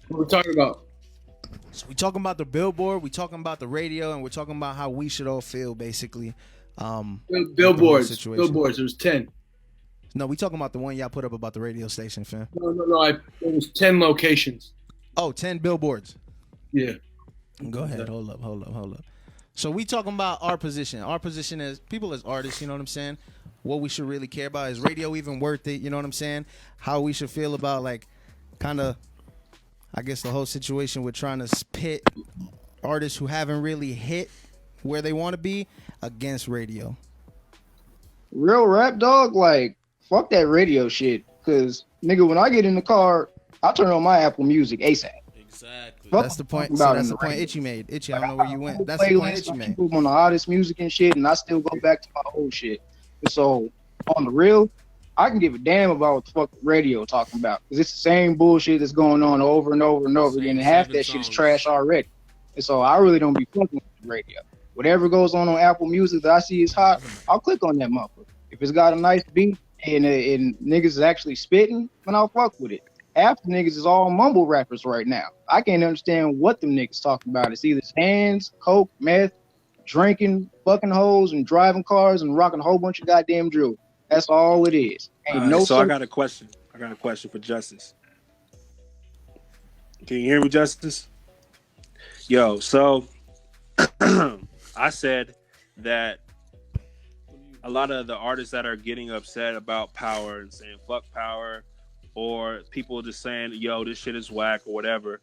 What we talking about? So we talking about the billboard, we talking about the radio, and we're talking about how we should all feel, basically. With the whole Billboards. situation. Billboards. There was 10. No, we talking about the one y'all put up about the radio station, fam. No. There was 10 locations. Oh, 10 billboards. Yeah. Go ahead. Hold up. So we talking about our position. Our position as people, as artists, you know what I'm saying? What we should really care about. Is radio even worth it? You know what I'm saying? How we should feel about, like, kind of, I guess, the whole situation with trying to pit artists who haven't really hit where they want to be against radio. Real rap, dog, like, fuck that radio shit. Cause nigga, when I get in the car, I turn on my Apple Music ASAP. Exactly. Fuck That's the point. about So in that's the the point radio. Itchy made. Itchy, I Like, don't know where you went. That's the point Itchy made. People on the hottest music and shit, and I still go back to my old shit. And so on the real, I can give a damn about what the fuck the radio talking about. Cause it's the same bullshit that's going on over and over and over again. And half that shit is trash already. And so I really don't be fucking with the radio. Whatever goes on Apple Music that I see is hot, I'll click on that motherfucker. If it's got a nice beat and niggas is actually spitting, then I'll fuck with it. Half the niggas is all mumble rappers right now. I can't understand what them niggas talking about. It's either hands, coke, meth, drinking, fucking hoes, and driving cars and rocking a whole bunch of goddamn drill. That's all it is. Ain't no. So I got a question. I got a question for Justus. Can you hear me, Justus? Yo, so I said that a lot of the artists that are getting upset about power and saying fuck power, or people just saying, yo, this shit is whack or whatever.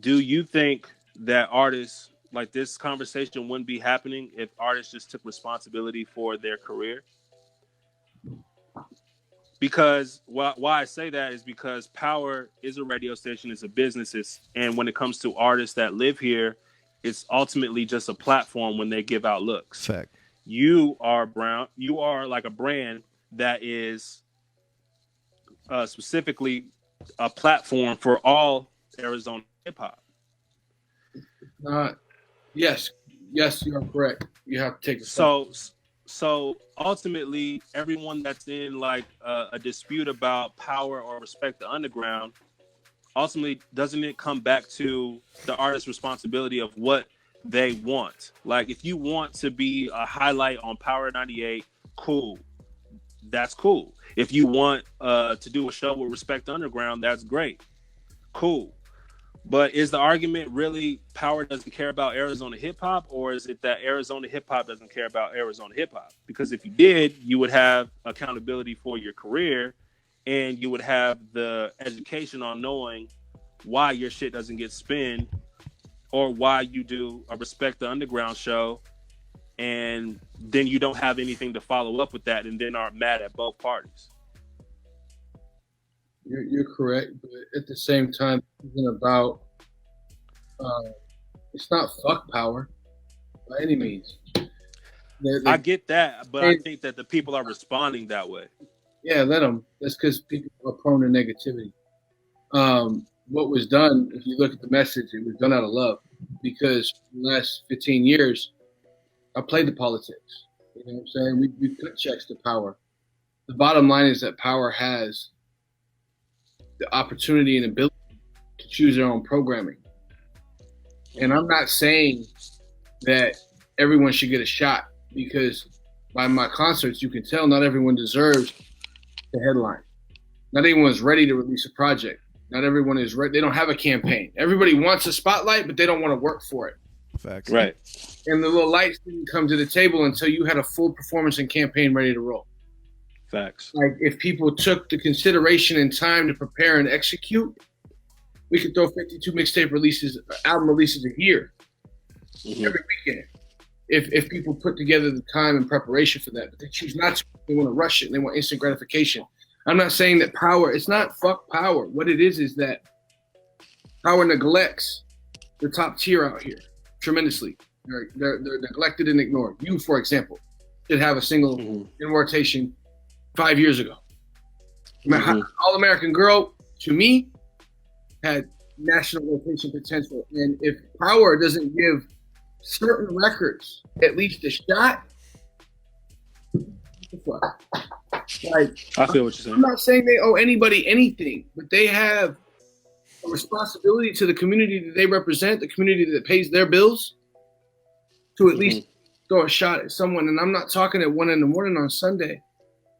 Do you think that artists, like, this conversation wouldn't be happening if artists just took responsibility for their career? Because why I say that is because Power is a radio station, it's a business, and when it comes to artists that live here, it's ultimately just a platform when they give out looks. Fact. You are like a brand that is specifically a platform for all Arizona hip hop. Yes, you are correct. You have to take So ultimately, everyone that's in like a dispute about power or respect the underground, ultimately, doesn't it come back to the artist's responsibility of what they want? Like, if you want to be a highlight on Power 98, cool. That's cool. If you want to do a show with Respect the Underground, that's great. Cool. But is the argument really Power doesn't care about Arizona hip hop, or is it that Arizona hip hop doesn't care about Arizona hip hop? Because if you did, you would have accountability for your career, and you would have the education on knowing why your shit doesn't get spin, or why you do a Respect the Underground show, and then you don't have anything to follow up with that, and then are mad at both parties. You're correct, but at the same time, it's isn't about. It's not fuck Power by any means. I get that, but I think that the people are responding that way. Yeah, let them. That's because people are prone to negativity. What was done, if you look at the message, it was done out of love. Because for the last 15 years, I played the politics. You know what I'm saying? We cut checks to Power. The bottom line is that Power has the opportunity and ability to choose their own programming. And I'm not saying that everyone should get a shot, because by my concerts, you can tell not everyone deserves the headline. Not everyone's ready to release a project. Not everyone is ready. They don't have a campaign. Everybody wants a spotlight, but they don't want to work for it. Facts. Right. And the little lights didn't come to the table until you had a full performance and campaign ready to roll. Facts. Like, if people took the consideration and time to prepare and execute, we could throw 52 mixtape releases, album releases a year, every weekend. If people put together the time and preparation for that, but they choose not to. They want to rush it and they want instant gratification. I'm not saying that Power, it's not fuck Power. What it is that Power neglects the top tier out here tremendously. They're neglected and ignored. You, for example, should have a single in rotation 5 years ago. All American Girl, to me, had national rotation potential. And if Power doesn't give certain records at least a shot, I feel what you're saying. I'm not saying they owe anybody anything, but they have a responsibility to the community that they represent, the community that pays their bills, to at least throw a shot at someone. And I'm not talking at 1 a.m. on Sunday.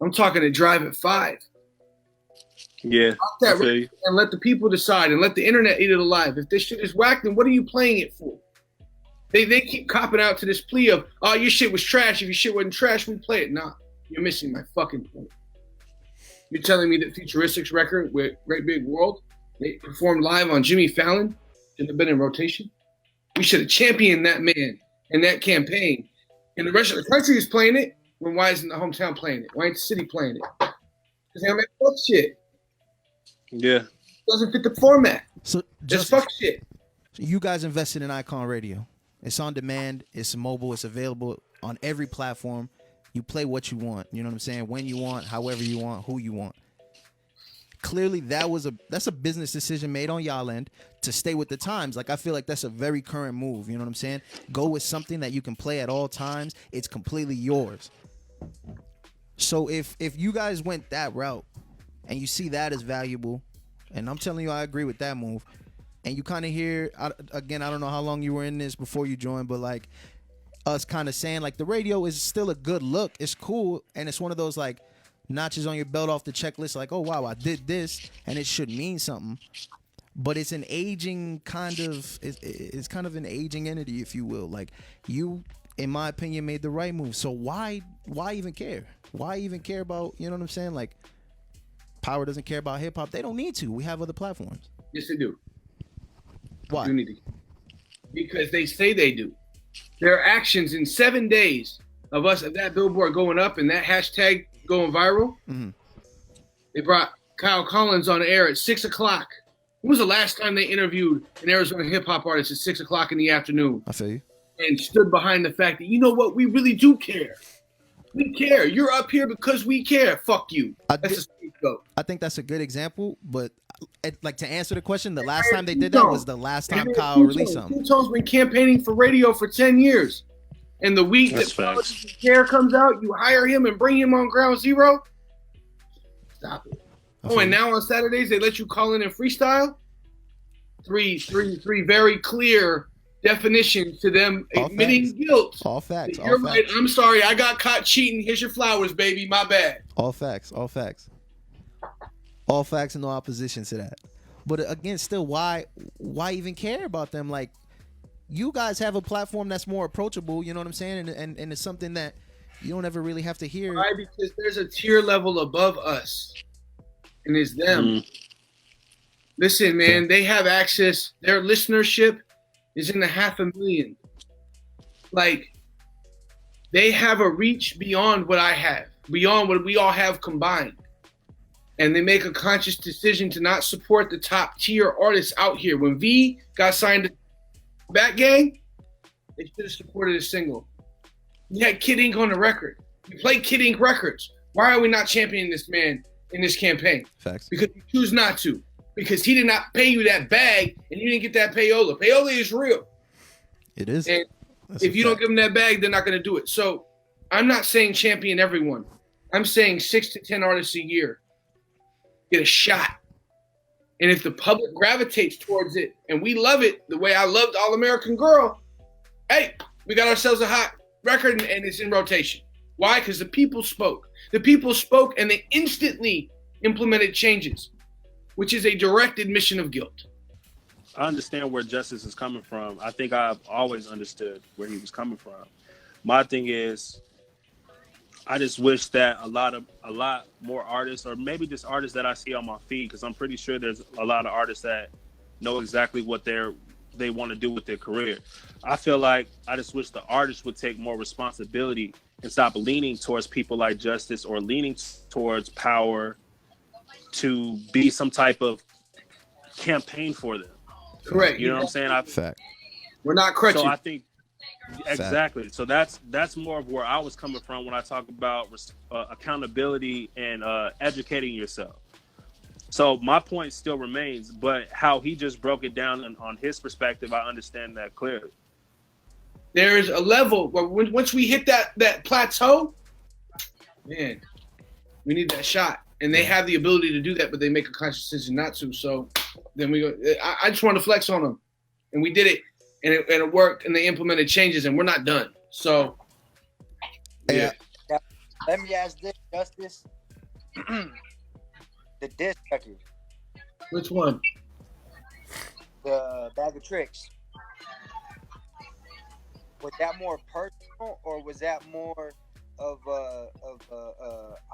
I'm talking to drive at 5. Yeah. And let the people decide and let the internet eat it alive. If this shit is whack, then what are you playing it for? They keep copping out to this plea of, oh, your shit was trash. If your shit wasn't trash, we play it. Nah, you're missing my fucking point. You're telling me that Futuristic's record with Great Big World, they performed live on Jimmy Fallon, should have been in rotation? We should have championed that man in that campaign. And the rest of the country is playing it. When why isn't the hometown playing it? Why ain't the city playing it? Because they don't make fuck shit. Yeah. Doesn't fit the format. So just fuck shit. So you guys invested in Icon Radio. It's on demand. It's mobile. It's available on every platform. You play what you want. You know what I'm saying? When you want, however you want, who you want. Clearly, that's a business decision made on y'all end to stay with the times. Like, I feel like that's a very current move. You know what I'm saying? Go with something that you can play at all times. It's completely yours. So if you guys went that route and you see that as valuable, and I'm telling you, I agree with that move. And you kind of hear, again, I don't know how long you were in this before you joined, but like us kind of saying like the radio is still a good look. It's cool. And it's one of those like notches on your belt off the checklist. Like, oh, wow, I did this and it should mean something. But it's an aging kind of, it's kind of an aging entity, if you will. Like you, in my opinion, made the right move. So why even care? Why even care about, you know what I'm saying? Like Power doesn't care about hip hop. They don't need to. We have other platforms. Yes, they do. Why? Because they say they do. Their actions in 7 days of that billboard going up and that hashtag going viral. Mm-hmm. They brought Kyle Collins on air at 6 o'clock. When was the last time they interviewed an Arizona hip hop artist at 6 o'clock in the afternoon? I feel you. And stood behind the fact that, you know what, we really do care. We care. You're up here because we care. Fuck you. That's a scapegoat. I think that's a good example, but like to answer the question, the last time they did that was the last time Kyle released something. Two-Tone's been campaigning for radio for 10 years. And the week that Politics Care comes out, you hire him and bring him on Ground Zero? Stop it. Oh, and now on Saturdays, they let you call in and freestyle? Three very clear definitions to them admitting guilt. All facts. You're right. I'm sorry. I got caught cheating. Here's your flowers, baby. My bad. All facts. All facts and no opposition to that. But again, still, why even care about them? Like, you guys have a platform that's more approachable, you know what I'm saying? And it's something that you don't ever really have to hear. Why? Because there's a tier level above us. And it's them. Listen, man, they have access. Their listenership is in the 500,000. Like, they have a reach beyond what I have, beyond what we all have combined. And they make a conscious decision to not support the top tier artists out here. When V got signed to Bat Gang, they should have supported a single. We had Kid Ink on the record. We played Kid Ink records. Why are we not championing this man in this campaign? Facts. Because you choose not to. Because he did not pay you that bag and you didn't get that payola. Payola is real. It is. And if you don't give them that bag, they're not going to do it. So I'm not saying champion everyone. I'm saying 6 to 10 artists a year get a shot. And if the public gravitates towards it and we love it the way I loved All American Girl, hey, we got ourselves a hot record and it's in rotation. Why? Because the people spoke. The people spoke and they instantly implemented changes, which is a direct admission of guilt. I understand where Justus is coming from. I think I've always understood where he was coming from. My thing is, I just wish that a lot more artists, or maybe just artists that I see on my feed, because I'm pretty sure there's a lot of artists that know exactly what they want to do with their career. I feel like I just wish the artists would take more responsibility and stop leaning towards people like Justus or leaning towards Power to be some type of campaign for them. Correct. You know what I'm saying? Fact. We're not crutching. So I think exactly. So that's more of where I was coming from when I talk about accountability and educating yourself. So my point still remains, but how he just broke it down on his perspective, I understand that clearly. There's a level where once we hit that plateau, man, we need that shot. And they have the ability to do that, but they make a conscious decision not to. So then we go. I just want to flex on them, and we did it, and it worked, and they implemented changes, and we're not done. So, yeah. Now, let me ask this, Justus. The disc record, Which one? the Bag of Tricks. Was that more personal, or was that more of a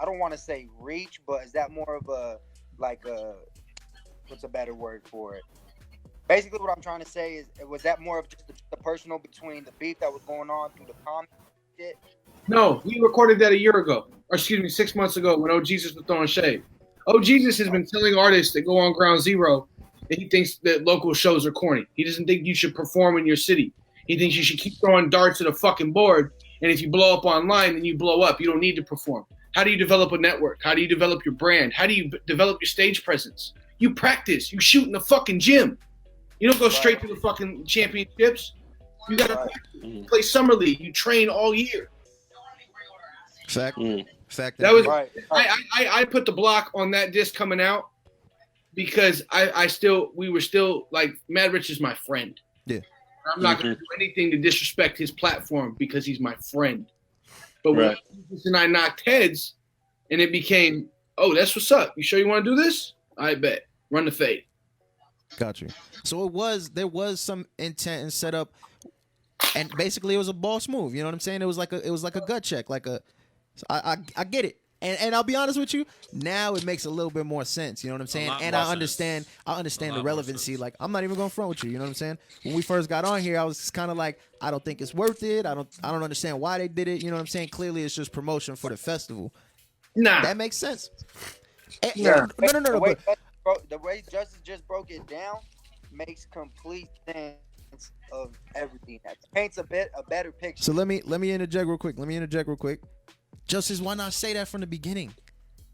I don't want to say reach, but is that more of a what's a better word for it? Basically, what I'm trying to say is, was that more of just the personal between the beef that was going on through the comments? No, he recorded that a year ago, or excuse me, 6 months ago when Oh Jesus was throwing shade. Oh Jesus has been telling artists that go on Ground Zero that he thinks that local shows are corny. He doesn't think you should perform in your city. He thinks you should keep throwing darts at a fucking board, and if you blow up online, then you blow up. You don't need to perform. How do you develop a network? How do you develop your brand? How do you develop your stage presence? You practice. You shoot in the fucking gym. You don't go straight to the fucking championships. You gotta play summer league. You train all year. Fact. Fact. That was Right. I put the block on that disc coming out because we were still like, Mad Rich is my friend. Yeah. I'm not gonna do anything to disrespect his platform because he's my friend. But when Jesus and I knocked heads and it became, oh, that's what's up. You sure you want to do this? I bet. Run the fade. Got you. So there was some intent and setup, and basically it was a boss move. You know what I'm saying? It was like a gut check. I get it. And I'll be honest with you, now it makes a little bit more sense. You know what I'm saying? And I understand the relevancy. Like, I'm not even going to front with you. You know what I'm saying? When we first got on here, I was just kind of like, I don't think it's worth it. I don't understand why they did it. You know what I'm saying? Clearly, it's just promotion for the festival. Nah, that makes sense. No. But the way Justus just broke it down makes complete sense of everything. That paints a better picture. So let me interject real quick. Justus, why not say that from the beginning?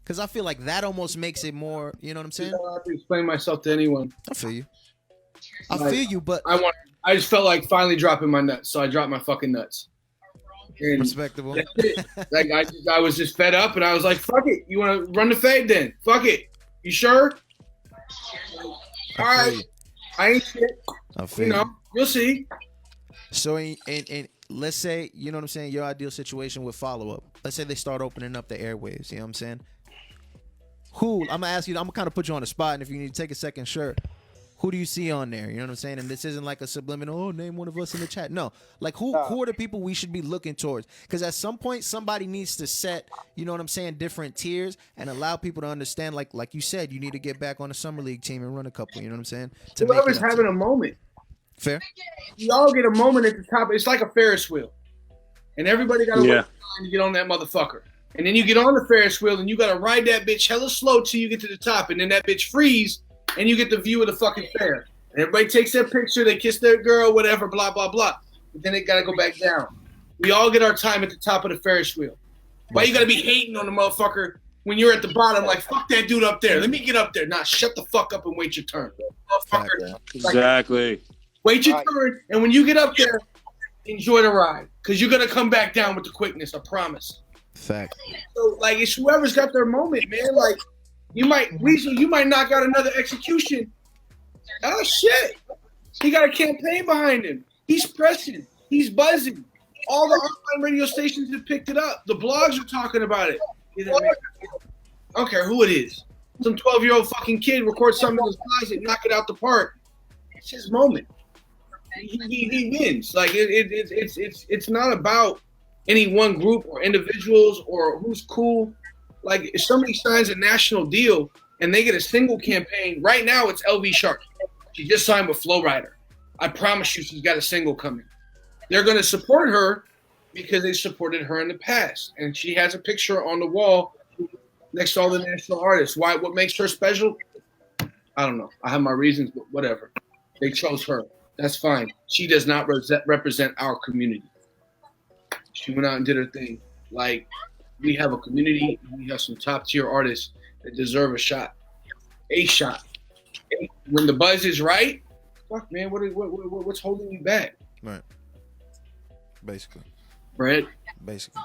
Because I feel like that almost makes it more, you know what I'm saying? I don't have to explain myself to anyone. I feel you, but I just felt like finally dropping my nuts, so I dropped my fucking nuts. And respectable. That's it. Like I was just fed up, and I was like, "Fuck it, you want to run the fade then? Fuck it, you sure? All right, I ain't shit. You'll see." So in let's say, you know what I'm saying, your ideal situation with follow-up. Let's say they start opening up the airwaves, you know what I'm saying? I'm going to ask you, I'm going to kind of put you on the spot, and if you need to take a second, sure. Who do you see on there? You know what I'm saying? And this isn't like a subliminal, oh, name one of us in the chat. No. Like, who are the people we should be looking towards? Because at some point, somebody needs to set, you know what I'm saying, different tiers and allow people to understand, like you said, you need to get back on the Summer League team and run a couple, you know what I'm saying? Whoever's having a moment. Fair. You all get a moment at the top. It's like a Ferris wheel. And everybody got to wait to get on that motherfucker. And then you get on the Ferris wheel and you got to ride that bitch hella slow till you get to the top. And then that bitch freeze and you get the view of the fucking fair. And everybody takes their picture. They kiss their girl, whatever, blah, blah, blah. But then they got to go back down. We all get our time at the top of the Ferris wheel. Why you got to be hating on the motherfucker when you're at the bottom? Like, fuck that dude up there. Let me get up there. Nah, shut the fuck up and wait your turn. Motherfucker. Exactly. Wait your turn, and when you get up there, enjoy the ride, because you're gonna come back down with the quickness. I promise. Fact. So, like, it's whoever's got their moment, man. Like, Weezle, you might knock out another execution. Oh shit! He got a campaign behind him. He's pressing. He's buzzing. All the online radio stations have picked it up. The blogs are talking about it. I don't care who it is. Some 12-year-old fucking kid records something in his closet, knock it out the park. It's his moment. He wins. Like it's not about any one group or individuals or who's cool. Like, if somebody signs a national deal and they get a single campaign, right now it's LV Shark. She just signed with Flow Rider. I promise you she's got a single coming. They're going to support her because they supported her in the past. And she has a picture on the wall next to all the national artists. Why? What makes her special? I don't know. I have my reasons, but whatever. They chose her. That's fine. She does not represent our community. She went out and did her thing. Like, we have a community. We have some top-tier artists that deserve a shot. A shot. When the buzz is right, fuck, man, what's holding you back? Right. Basically. Right? Basically.